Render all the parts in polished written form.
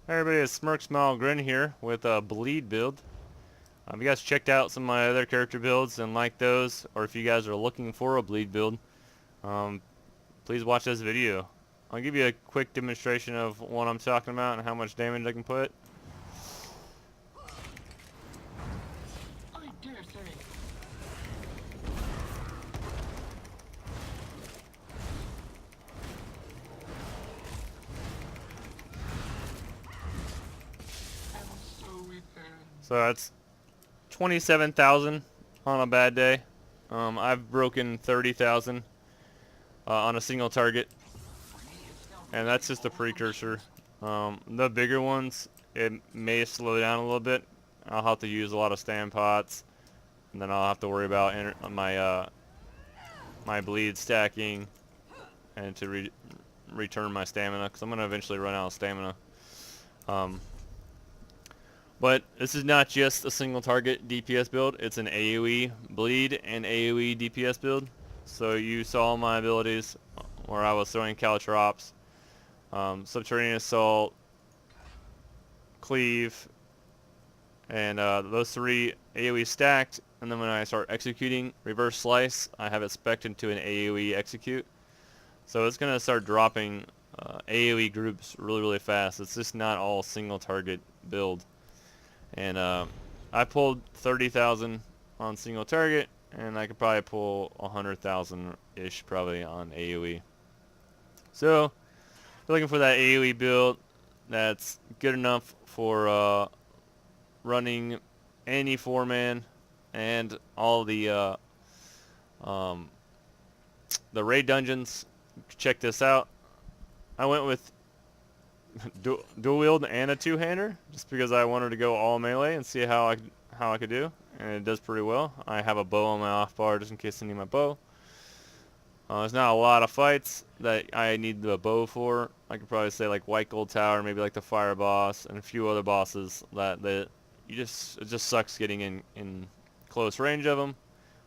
Hey everybody, it's SmirkSmileGrin here with a bleed build. If you guys checked out some of my other character builds and like those, or if you guys are looking for a bleed build, um, please watch this video. I'll give you a quick demonstration of what I'm talking about and how much damage I can put. I dare say. And so we turn. So that's 27,000 on a bad day. I've broken 30,000 on a single target, and that's just a precursor. The bigger ones, it may slow down a little bit. I'll have to use a lot of stand pots, and then I'll have to worry about my bleed stacking and to return my stamina, because I'm gonna eventually run out of stamina. Um, but this is not just a single target DPS build, it's an AoE bleed and AoE DPS build. So you saw my abilities where I was throwing caltrops, subterranean assault, cleave, and those three AoE stacked, and then when I start executing reverse slice, I have it spec'd into an AoE execute. So it's going to start dropping AoE groups really fast. It's just not all single target build. And I pulled 30,000 on single target, and I could probably pull 100,000-ish probably on AoE. So if you're looking for that AoE build that's good enough for running any 4-man and all the raid dungeons, check this out. I went with dual wield and a two-hander just because I wanted to go all melee and see how I could do, and it does pretty well. I have a bow on my off bar just in case I need my bow. There's not a lot of fights that I need the bow for. I could probably say like White Gold Tower, maybe like the Fire Boss, and a few other bosses that it just sucks getting in close range of them,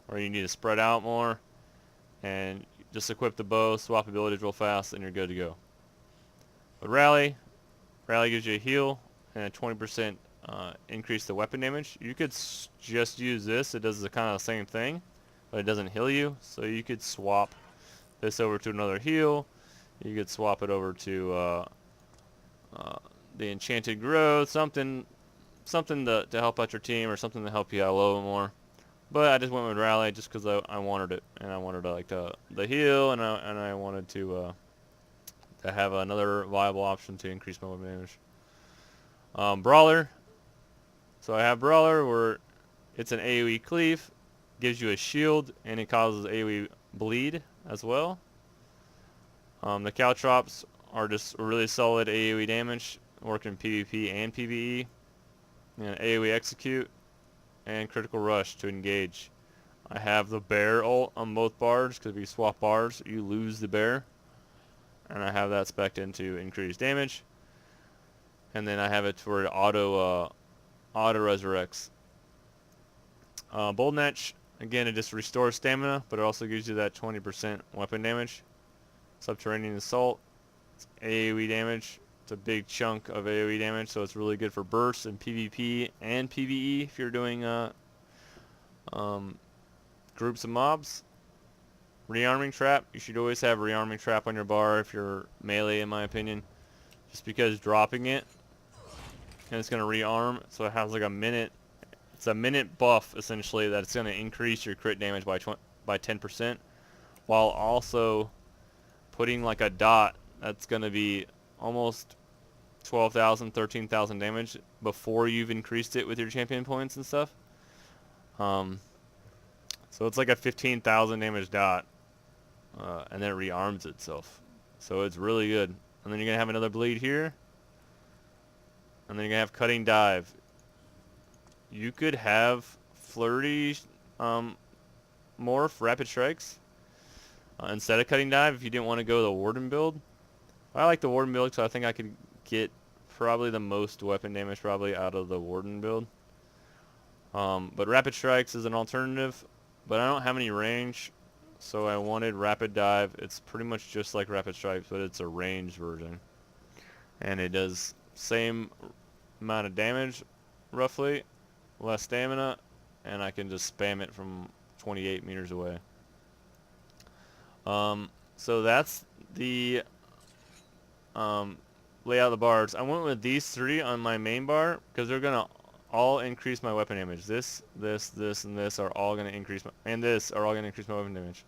or you need to spread out more, and just equip the bow, swap abilities real fast, and you're good to go. But Rally gives you a heal and a 20% increase the weapon damage. You could just use this. It does the kind of the same thing, but it doesn't heal you. So you could swap this over to another heal. You could swap it over to the Enchanted Growth, something to help out your team, or something to help you out a little more. But I just went with Rally just because I wanted it, and I wanted to like the heal, and I wanted to have another viable option to increase my weapon damage. Brawler. So I have Brawler where it's an AoE cleave, gives you a shield, and it causes AoE bleed as well. The caltrops are just really solid AoE damage, working PvP and PvE. And AoE execute and critical rush to engage. I have the bear ult on both bars because if you swap bars, you lose the bear. And I have that spec'd into increased damage. And then I have it for auto resurrects. Bold Netch, again, it just restores stamina, but it also gives you that 20% weapon damage. Subterranean assault, it's AoE damage. It's a big chunk of AoE damage, so it's really good for bursts and PvP and PvE if you're doing groups of mobs. Rearming trap, you should always have rearming trap on your bar if you're melee, in my opinion, just because dropping it and it's going to rearm, so it has like a minute. It's a minute buff essentially that's going to increase your crit damage by 10%, while also putting like a dot that's going to be almost 12,000, 13,000 damage before you've increased it with your champion points and stuff. So it's like a 15,000 damage dot, and then it rearms itself. So it's really good. And then you're going to have another bleed here, and then you're going to have cutting dive. You could have flurry morph rapid strikes instead of cutting dive if you didn't want to go the warden build. I like the warden build because I think I could get probably the most weapon damage probably out of the warden build. But rapid strikes is an alternative, but I don't have any range, so I wanted rapid dive. It's pretty much just like rapid strikes, but it's a ranged version, and it does same amount of damage, roughly, less stamina, and I can just spam it from 28 meters away. So that's the layout of the bars. I went with these three on my main bar because they're gonna all increase my weapon damage. This, and this are all gonna increase my, and this are all gonna increase my weapon damage.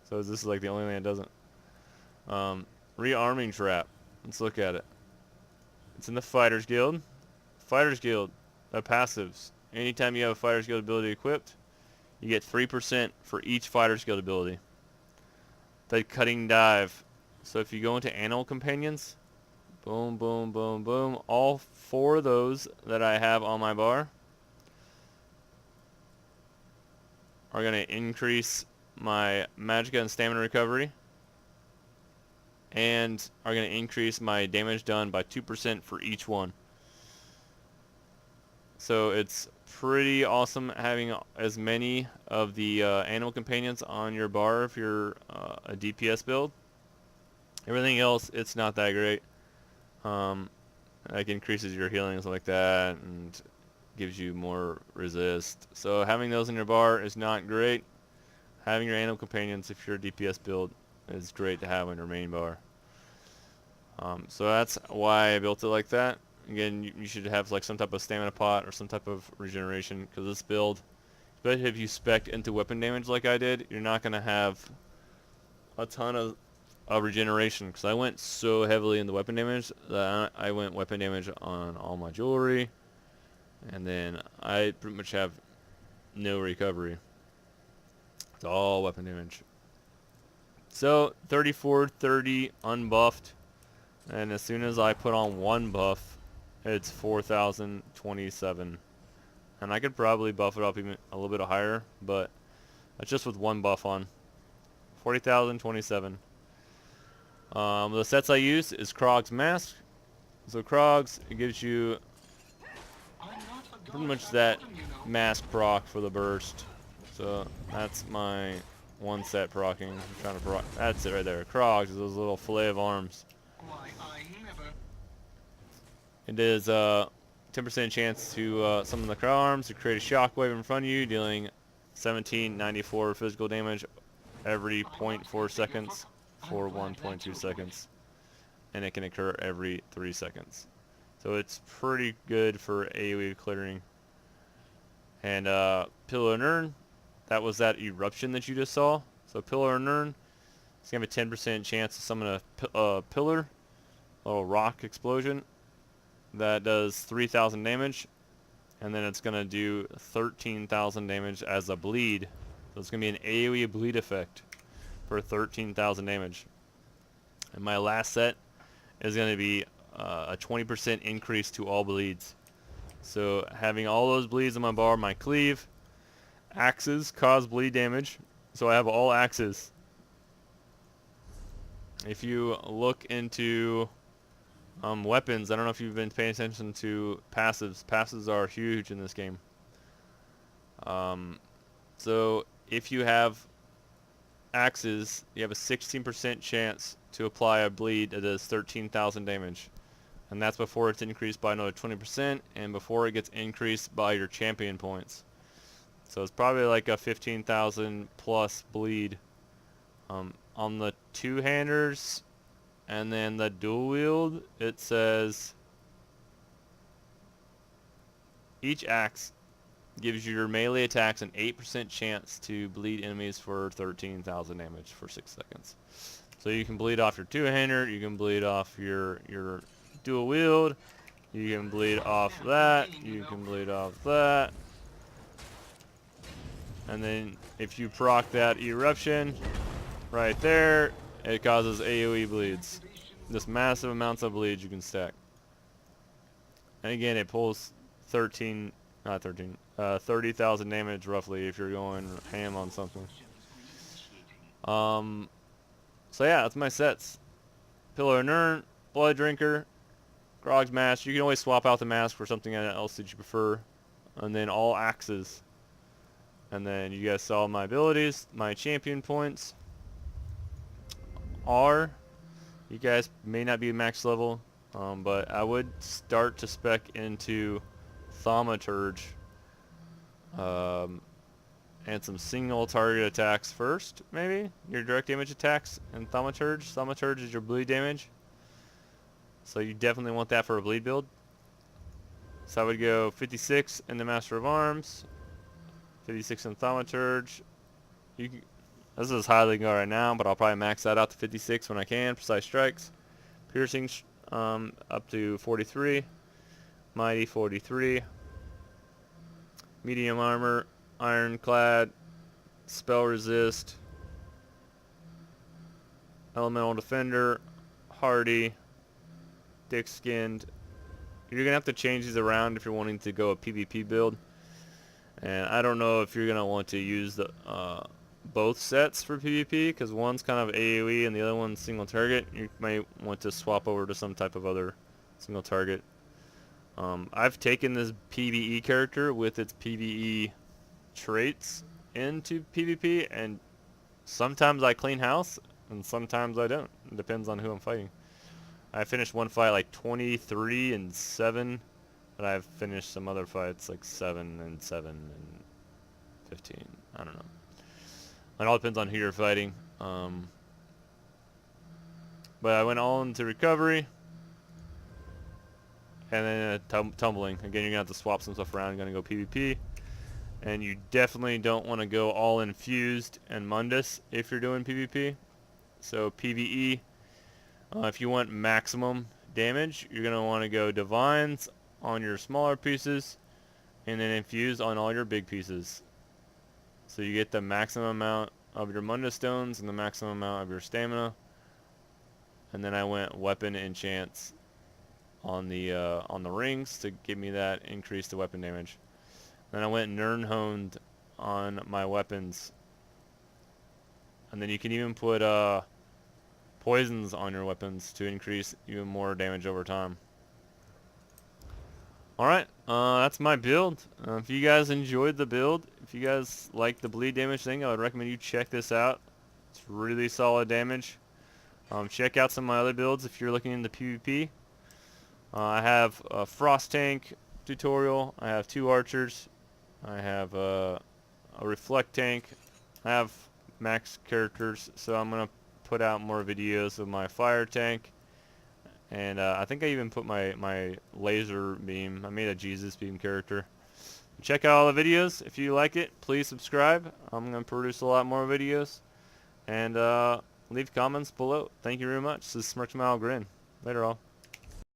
So this is like the only thing that doesn't. Rearming trap. Let's look at it. It's in the Fighters Guild. Fighters Guild, the passives. Anytime you have a Fighters Guild ability equipped, you get 3% for each Fighters Guild ability. The cutting dive. So if you go into animal companions, boom, boom, boom, boom. All 4 of those that I have on my bar are going to increase my magicka and stamina recovery, and are going to increase my damage done by 2% for each one. So it's pretty awesome having as many of the animal companions on your bar if you're a DPS build. Everything else, it's not that great. Like increases your healing and stuff like that, and gives you more resist. So having those in your bar is not great. Having your animal companions, if you're a DPS build, is great to have on your main bar. So that's why I built it like that. Again, you should have like some type of stamina pot or some type of regeneration, because this build, especially if you spec into weapon damage like I did, you're not going to have a ton of regeneration, because I went so heavily into weapon damage that I went weapon damage on all my jewelry, and then I pretty much have no recovery. It's all weapon damage. So 3430 unbuffed, and as soon as I put on one buff, it's 4027, and I could probably buff it up even a little bit higher, but that's just with one buff on. 40,027. The sets I use is Krog's Mask. So Krog's, it gives you pretty much that mask proc for the burst. So that's my one set procking. I'm trying to proc. That's it right there. Krog's is those little fillet of arms. It is 10% chance to summon the Crow Arms to create a shockwave in front of you, dealing 1794 physical damage every 0.4 seconds for 1.2 seconds, and it can occur every 3 seconds. So it's pretty good for AoE clearing. And Pillar and Urn, that was that eruption that you just saw. So Pillar and Urn, it's going to have a 10% chance to summon a pillar, a little rock explosion that does 3,000 damage, and then it's going to do 13,000 damage as a bleed. So it's going to be an AoE bleed effect for 13,000 damage. And my last set is going to be a 20% increase to all bleeds. So having all those bleeds on my bar, my cleave, axes cause bleed damage. So I have all axes. If you look into weapons, I don't know if you've been paying attention to passives. Passives are huge in this game. So if you have axes, you have a 16% chance to apply a bleed that does 13,000 damage. And that's before it's increased by another 20%, and before it gets increased by your champion points. So it's probably like a 15,000 plus bleed. On the two-handers and then the dual wield, it says each axe gives your melee attacks an 8% chance to bleed enemies for 13,000 damage for 6 seconds. So you can bleed off your two-hander, you can bleed off your dual wield, you can bleed off that, you can bleed off that. And then if you proc that eruption right there, it causes AoE bleeds. Just massive amounts of bleeds you can stack. And again, it pulls 30,000 damage roughly if you're going ham on something. So yeah, that's my sets. Pillar and Urn, Blood Drinker, Grog's Mask. You can always swap out the mask for something else that you prefer. And then all axes. And then you guys saw my abilities. My champion points are, you guys may not be max level. but I would start to spec into Thaumaturge and some single target attacks first, maybe? Your direct damage attacks and Thaumaturge. Thaumaturge is your bleed damage, so you definitely want that for a bleed build. So I would go 56 in the Master of Arms, 56 in Thaumaturge. This is as high as I can go right now, but I'll probably max that out to 56 when I can. Precise strikes, piercing up to 43, mighty 43, medium armor, ironclad, spell resist, elemental defender, hardy, thick skinned. You're gonna have to change these around if you're wanting to go a PvP build, and I don't know if you're gonna want to use the both sets for PvP, because one's kind of AoE and the other one's single target. You may want to swap over to some type of other single target. I've taken this PvE character with its PvE traits into PvP, and sometimes I clean house and sometimes I don't. It depends on who I'm fighting. I finished one fight like 23-7, but I've finished some other fights like 7-7 and 15. I don't know. It all depends on who you're fighting. But I went all into recovery. And then tumbling. Again, you're going to have to swap some stuff around. You're going to go PvP. And you definitely don't want to go all infused and Mundus if you're doing PvP. So PvE, if you want maximum damage, you're going to want to go Divines on your smaller pieces. And then infuse on all your big pieces. So you get the maximum amount of your Mundus stones and the maximum amount of your stamina. And then I went weapon enchants on the rings to give me that increase to weapon damage. Then I went Nirnhoned on my weapons. And then you can even put poisons on your weapons to increase even more damage over time. Alright, that's my build. If you guys enjoyed the build, if you guys like the bleed damage thing, I would recommend you check this out. It's really solid damage. Check out some of my other builds if you're looking into PvP. I have a Frost Tank tutorial. I have 2 archers. I have a Reflect Tank. I have max characters, so I'm going to put out more videos of my Fire Tank. And I think I even put my laser beam. I made a Jesus beam character. Check out all the videos. If you like it, please subscribe. I'm going to produce a lot more videos. And leave comments below. Thank you very much. This is SmirkSmileGrin. Later all.